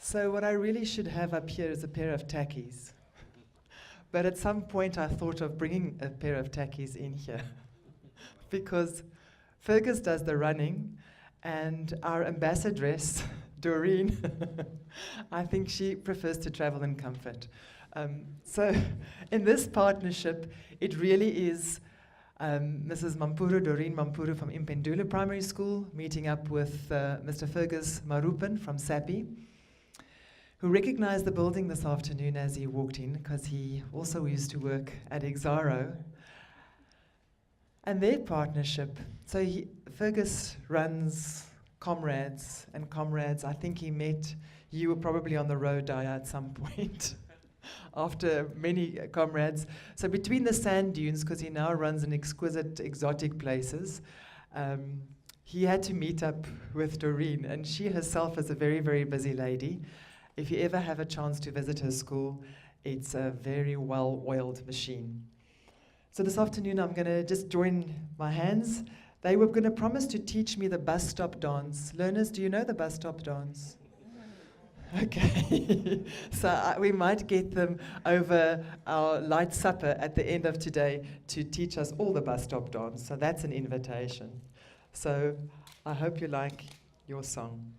So what I really should have up here is a pair of tackies. But at some point I thought of bringing a pair of tackies in here because Fergus does the running and our ambassadress, Doreen, I think she prefers to travel in comfort. So in this partnership, it really is Mrs. Mampuru, Doreen Mampuru from Impendulo Primary School, meeting up with Mr. Fergus Marupan from SAPI, who recognized the building this afternoon as he walked in, because he also used to work at Exaro. And their partnership, so Fergus runs Comrades, and Comrades, I think he met, you were probably on the road, Daya, at some point, after many Comrades. So between the sand dunes, because he now runs in exquisite, exotic places, he had to meet up with Doreen, and she herself is a very, very busy lady. If you ever have a chance to visit her school, it's a very well-oiled machine. So this afternoon, I'm going to just join my hands. They were going to promise to teach me the bus stop dance. Learners, do you know the bus stop dance? Okay. So we might get them over our light supper at the end of today to teach us all the bus stop dance. So that's an invitation. So I hope you like your song.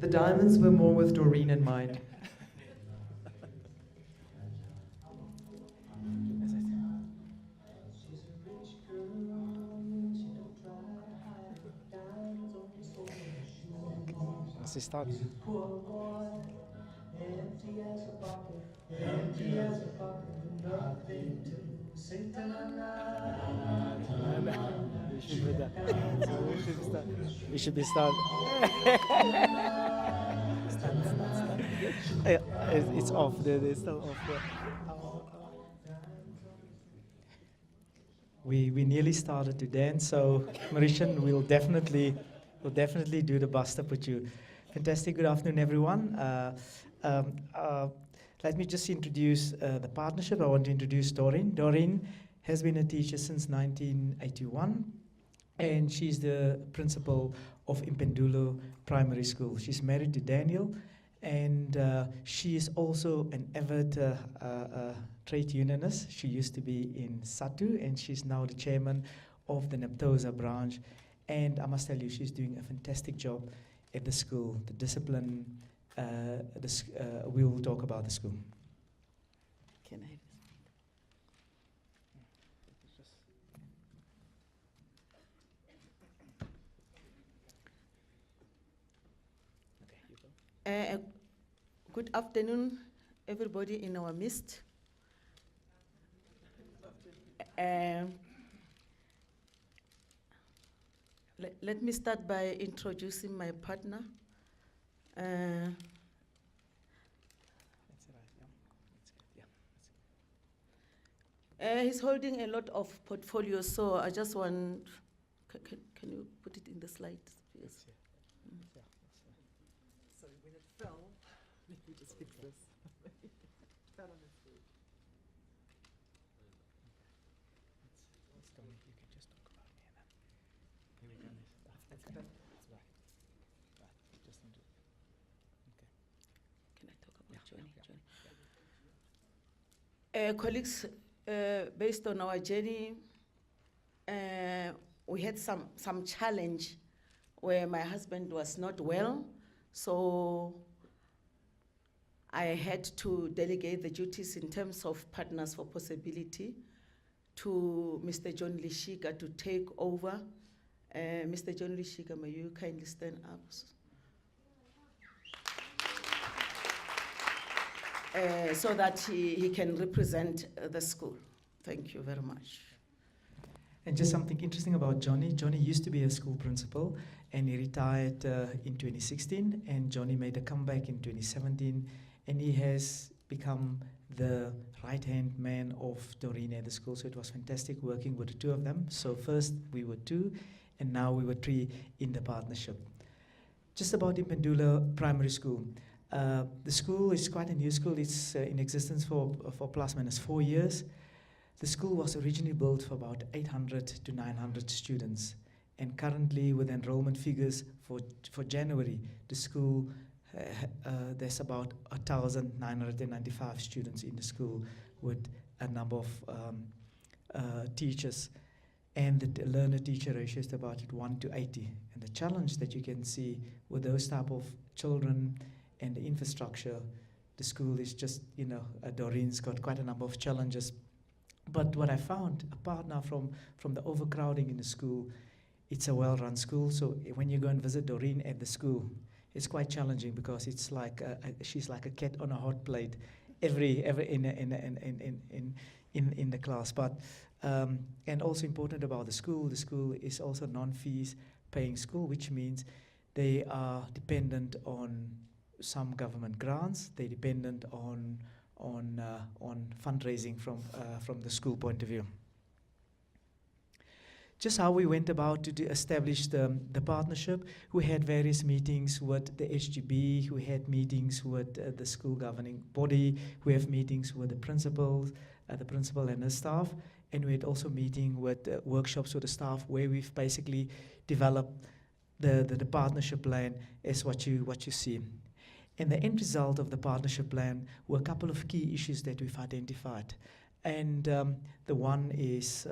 The diamonds were more with Doreen in mind. Let's start. We should be start. Start. It's off. It's still off. We nearly started to dance, so Mauritian will definitely do the bust up with you. Fantastic. Good afternoon, everyone. Let me just introduce the partnership. I want to introduce Doreen. Doreen has been a teacher since 1981, and she's the principal of Impendulo Primary School. She's married to Daniel, and she is also an avid trade unionist. She used to be in SATU, and she's now the chairman of the Neptosa branch. And I must tell you, she's doing a fantastic job at the school. The discipline, we will talk about the school. Can I? Good afternoon, everybody in our midst. Let me start by introducing my partner. He's holding a lot of portfolios, so I just want, can you put it in the slides, please? Sorry, when it fell, let me just fix this. It fell on its foot. You can just talk about me and then here we go. That's good. Right. Just need to. Okay. Can I talk about Tshwane? Colleagues, based on our journey, we had some challenge where my husband was not well, so I had to delegate the duties in terms of Partners for Possibility to Mr. John Lishika to take over. Mr. John Lishika, may you kindly stand up? So that he can represent the school. Thank you very much. And just something interesting about Johnny. Johnny used to be a school principal, and he retired in 2016, and Johnny made a comeback in 2017, and he has become the right-hand man of Doreen at the school, so it was fantastic working with the two of them. So first we were two, and now we were three in the partnership. Just about Impendulo Primary School. The school is quite a new school. It's in existence for plus minus 4 years. The school was originally built for about 800 to 900 students, And currently, with enrollment figures for January, the school, there's about 1,995 students in the school with a number of teachers. And the learner-teacher ratio is about 1:80. And the challenge that you can see with those type of children and the infrastructure, the school is just, Doreen's got quite a number of challenges. But what I found, apart now from the overcrowding in the school, it's a well-run school. So when you go and visit Doreen at the school, it's quite challenging because it's like she's like a cat on a hot plate, every in the class. But and also important about the school is also non-fees paying school, which means they are dependent on some government grants. They're dependent on fundraising from the school point of view. Just how we went about to establish the partnership, we had various meetings with the HGB, we had meetings with the school governing body, we have meetings with the principal and the staff, and we had also meeting with workshops with the staff where we've basically developed the partnership plan as what you see. And the end result of the partnership plan were a couple of key issues that we've identified. And the one is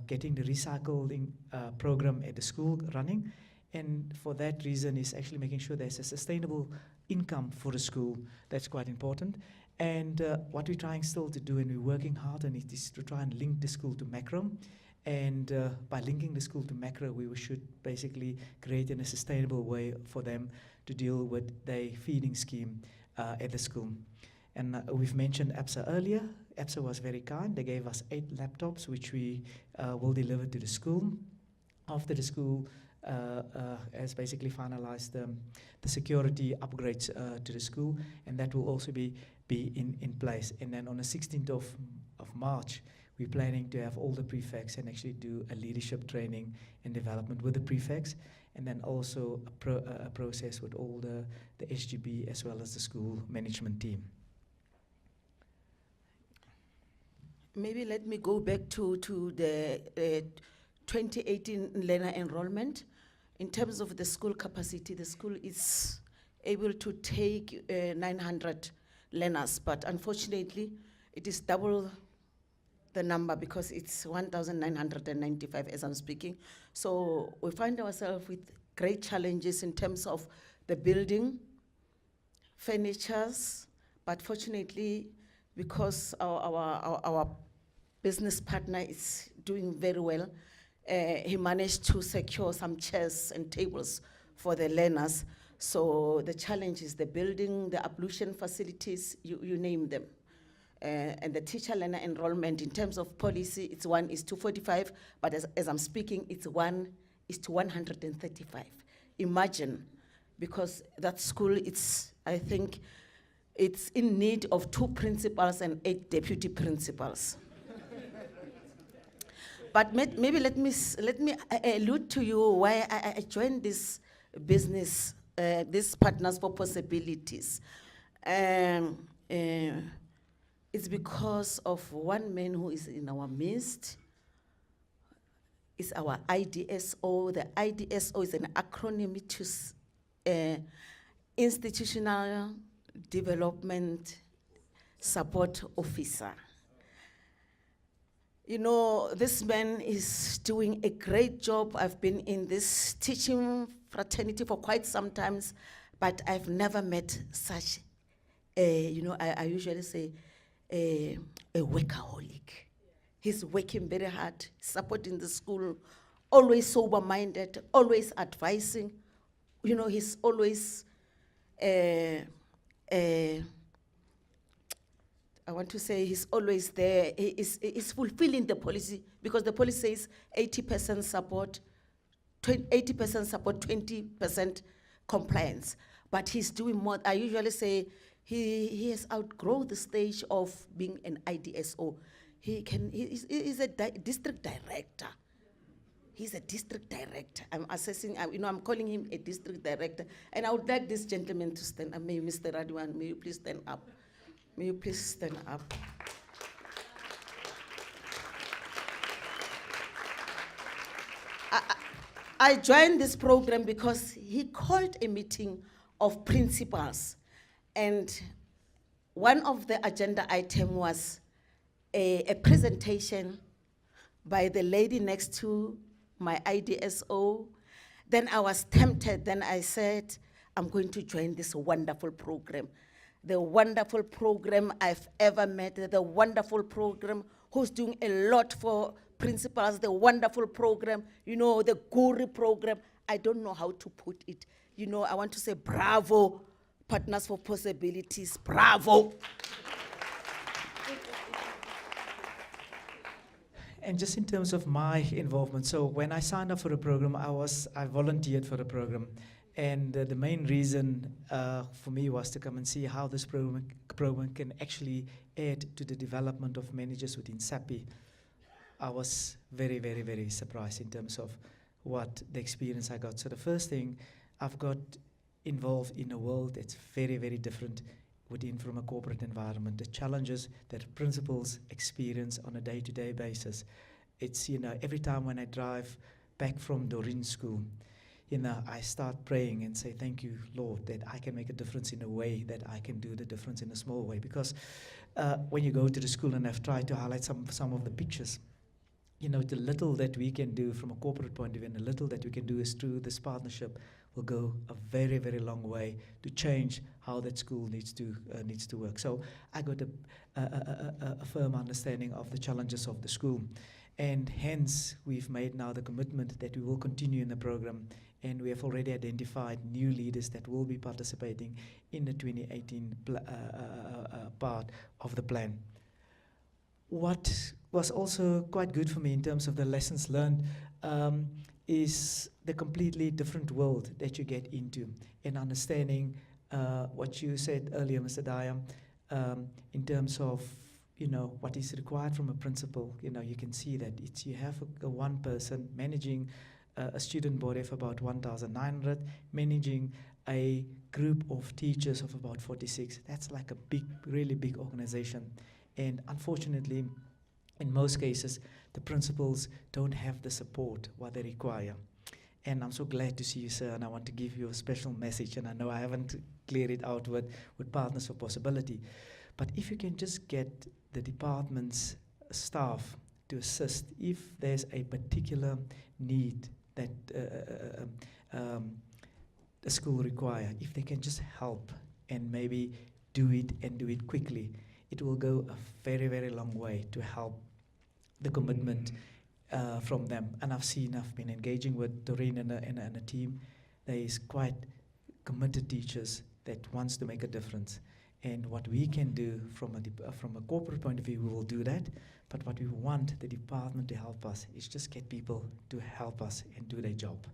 getting the recycling program at the school running. And for that reason is actually making sure there's a sustainable income for the school. That's quite important. And what we're trying still to do, and we're working hard on it, is to try and link the school to macro. And by linking the school to macro, we should basically create in a sustainable way for them to deal with their feeding scheme at the school. And we've mentioned APSA earlier. APSA was very kind. They gave us 8 laptops, which we will deliver to the school. After the school has basically finalized the security upgrades to the school, and that will also be in place. And then on the 16th of March, we're planning to have all the prefects and actually do a leadership training and development with the prefects, and then also a process with all the SGB as well as the school management team. Maybe let me go back to the 2018 learner enrollment. In terms of the school capacity, the school is able to take 900 learners, but unfortunately, it is double the number because it's 1,995 as I'm speaking. So we find ourselves with great challenges in terms of the building, furnitures, but fortunately, because our business partner is doing very well, he managed to secure some chairs and tables for the learners. So the challenge is the building, the ablution facilities, you name them. And the teacher learner enrollment in terms of policy, it's 1:45, but as I'm speaking, it's 1:135. Imagine, because that school, I think it's in need of 2 principals and 8 deputy principals. But maybe let me allude to you why I joined this business, this Partners for Possibilities. It's because of one man who is in our midst. It's our IDSO. The IDSO is an acronym to Institutional Development Support Officer. You know, this man is doing a great job. I've been in this teaching fraternity for quite some time, but I've never met such a, I usually say, a workaholic. He's working very hard, supporting the school, always sober-minded, always advising. He's always, I want to say he's always there. He's fulfilling the policy because the policy says 80% support, 20% compliance. But he's doing more. I usually say he has outgrown the stage of being an IDSO. He's a district director. He's a district director. I'm assessing, I'm calling him a district director. And I would like this gentleman to stand up. May Mr. Radwan, may you please stand up? May you please stand up? I joined this program because he called a meeting of principals, and one of the agenda item was a presentation by the lady next to my IDSO. Then I was tempted, then I said, I'm going to join this wonderful program. The wonderful program I've ever met, the wonderful program who's doing a lot for principals, the wonderful program, you know, the Guru program. I don't know how to put it. You know, I want to say bravo, Partners for Possibilities, bravo. And just in terms of my involvement, so when I signed up for the program, I volunteered for the program. And the main reason for me was to come and see how this program can actually add to the development of managers within SAPI. I was very, very, very surprised in terms of what the experience I got. So the first thing, I've got involved in a world that's very, very different from a corporate environment. The challenges that principals experience on a day-to-day basis. It's, you know, every time when I drive back from Doreen school, you know, I start praying and say, thank you, Lord, that I can make a difference in a way that I can do the difference in a small way. Because when you go to the school, and I've tried to highlight some of the pictures, you know, the little that we can do from a corporate point of view, and the little that we can do is through this partnership will go a very, very long way to change how that school needs to work. So I got a firm understanding of the challenges of the school. And hence, we've made now the commitment that we will continue in the program, and we have already identified new leaders that will be participating in the 2018 part of the plan. What was also quite good for me in terms of the lessons learned is the completely different world that you get into, and understanding what you said earlier, Mr. Dyer, in terms of, you know, what is required from a principal. You know, you can see that you have a one person managing a student body of about 1,900, managing a group of teachers of about 46. That's like a big, really big organization. And unfortunately, in most cases, the principals don't have the support what they require. And I'm so glad to see you, sir, and I want to give you a special message, and I know I haven't cleared it out with Partners for Possibility. But if you can just get the department's staff to assist, if there's a particular need that the school require, if they can just help and maybe do it quickly, it will go a very, very long way to help the commitment from them. And I've been engaging with Doreen and a team. There is quite committed teachers that wants to make a difference. And what we can do from a corporate point of view, we will do that. But what we want the department to help us is just get people to help us and do their job.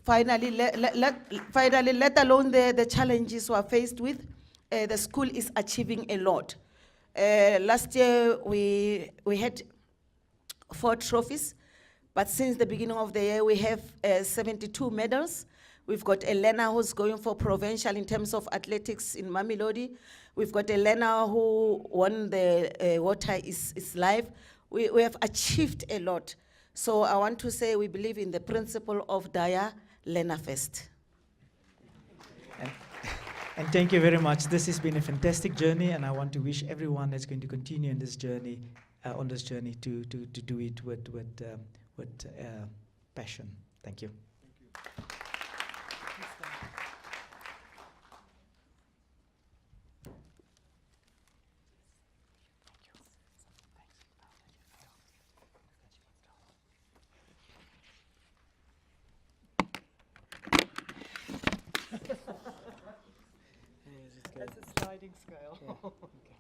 Finally, let alone the challenges we are faced with, the school is achieving a lot. Last year, we had 4 trophies, but since the beginning of the year, we have 72 medals. We've got Elena who's going for provincial in terms of athletics in Mamelodi. We've got Elena who won the Water is Life. We have achieved a lot. So I want to say we believe in the principle of Daya, Lena first. And thank you very much. This has been a fantastic journey, and I want to wish everyone that's going to continue in this journey, to do it with passion. Thank you. That's a sliding scale. Okay.